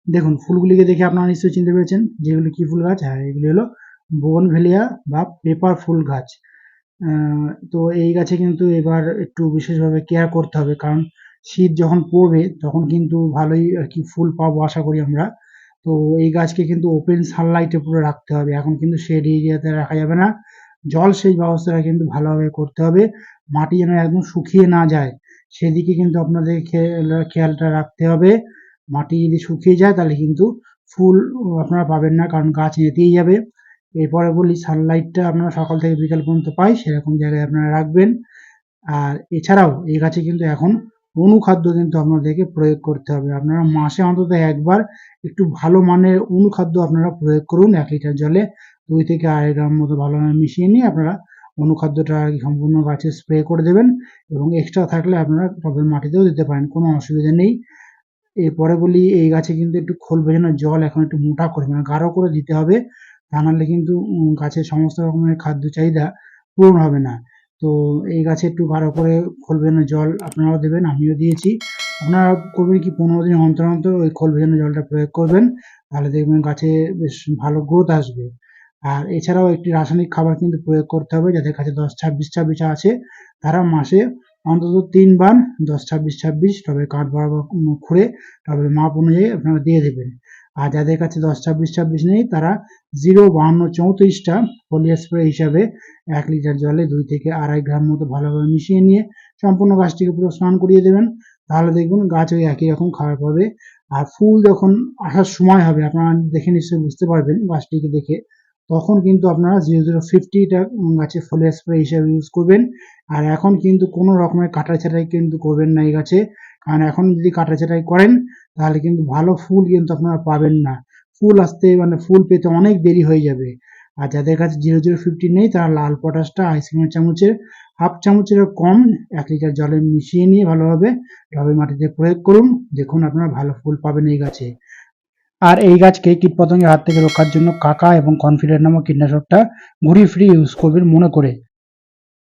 দেখুন ফুলগুলিকে দেখে আপনারা নিশ্চয়ই চিনতে পেরেছেন যেগুলি কি ফুল গাছ। হ্যাঁ, এগুলি হলো বোগনভেলিয়া বা পেপার ফুল গাছ। তো এই গাছে কিন্তু এবার একটু বিশেষভাবে কেয়ার করতে হবে, কারণ শীত যখন পড়বে তখন কিন্তু ভালোই আর কি ফুল পাবো আশা করি আমরা। তো এই গাছকে কিন্তু ওপেন সানলাইটে পুরো রাখতে হবে, এখন কিন্তু শেড এরিয়াতে রাখা যাবে না। জল সেচ ব্যবস্থাটা কিন্তু ভালোভাবে করতে হবে, মাটি যেন একদম শুকিয়ে না যায় সেদিকে কিন্তু আপনাদের খেয়ালটা রাখতে হবে। মাটি যদি শুকিয়ে যায় তাহলে কিন্তু ফুল আপনারা পাবেন না, কারণ গাছ নেতিয়ে যাবে। এরপরে বলি সানলাইটটা আপনারা সকাল থেকে বিকাল পর্যন্ত পাই সেরকম জায়গায় আপনারা রাখবেন। আর এছাড়াও এই গাছে কিন্তু এখন অনুখাদ্য কিন্তু আপনাদেরকে প্রয়োগ করতে হবে। আপনারা মাসে অন্তত একবার একটু ভালো মানের অনুখাদ্য আপনারা প্রয়োগ করুন। ১ লিটার জলে ২ থেকে ২.৫ গ্রাম মতো ভালোভাবে মিশিয়ে নিয়ে আপনারা অনুখাদ্যটা আর কি সম্পূর্ণ গাছে স্প্রে করে দেবেন, এবং এক্সট্রা থাকলে আপনারা টবের মাটিতেও দিতে পারেন, কোনো অসুবিধা নেই। এরপরে বলি এই গাছে কিন্তু একটু খোল ভেজানো জল এখন একটু মোটা করে মানে গাঢ় করে দিতে হবে, তা নাহলে কিন্তু গাছের সমস্ত রকমের খাদ্য চাহিদা পূরণ হবে না। তো এই গাছে একটু গাঢ় করে খোল ভেজানো জল আপনারাও দেবেন, আমিও দিয়েছি। আপনারা করবেন কি ১৫ দিন অন্তর অন্তর ওই খোল ভেজানো জলটা প্রয়োগ করবেন, তাহলে দেখবেন গাছে বেশ ভালো গ্রোথ আসবে। আর এছাড়াও একটি রাসায়নিক খাবার কিন্তু প্রয়োগ করতে হবে, যাদের কাছে ১০-২৬-২৬ আছে তারা মাসে অন্তত ৩ বার ১০-২৬-২৬ টবের কাঠ বরাবর খুঁড়ে টবের মাপ অনুযায়ী আপনারা দিয়ে দেবেন। আর যাদের কাছে ১০-২৬-২৬ নেই তারা ০-৫২-৩৪ টা ফোলিয়ার স্প্রে হিসাবে ১ লিটার জলে ২ থেকে ২.৫ গ্রাম মতো ভালোভাবে মিশিয়ে নিয়ে সম্পূর্ণ গাছটিকে পুরো স্নান করিয়ে দেবেন। তাহলে দেখবেন গাছ ওই একই রকম খাবার পাবে। আর ফুল যখন আসার সময় হবে আপনারা দেখে নিশ্চয়ই বুঝতে পারবেন গাছটিকে দেখে, তখন কিন্তু আপনারা ০০50 টা গাছে ফোলিয়ার স্প্রে হিসাবে ইউজ করবেন। আর এখন কিন্তু কোনো রকমের কাটা-ছাঁটাই কিন্তু করবেন না এই গাছে, কারণ এখন যদি কাটা-ছাঁটাই করেন তাহলে কিন্তু ভালো ফুল কিন্তু আপনারা পাবেন না। ফুল আসতে মানে ফুল পেতে অনেক দেরি হয়ে যাবে। আর যাদের কাছে ০০50 নেই তারা লাল পটাশটা আইসক্রিমের চামচের ১/২ চামচেরও কম ১ লিটার জলে মিশিয়ে নিয়ে ভালোভাবে টবের মাটিতে প্রয়োগ করুন। দেখুন আপনারা ভালো ফুল পাবেন এই গাছে। আর এই গাছকে কীটপতঙ্গের হাত থেকে রক্ষার জন্য কাকা এবং কনফিডেন্ট নামক কীটনাশকটা ঘুরিয়ে ফিরিয়ে ইউজ করবেন মনে করে।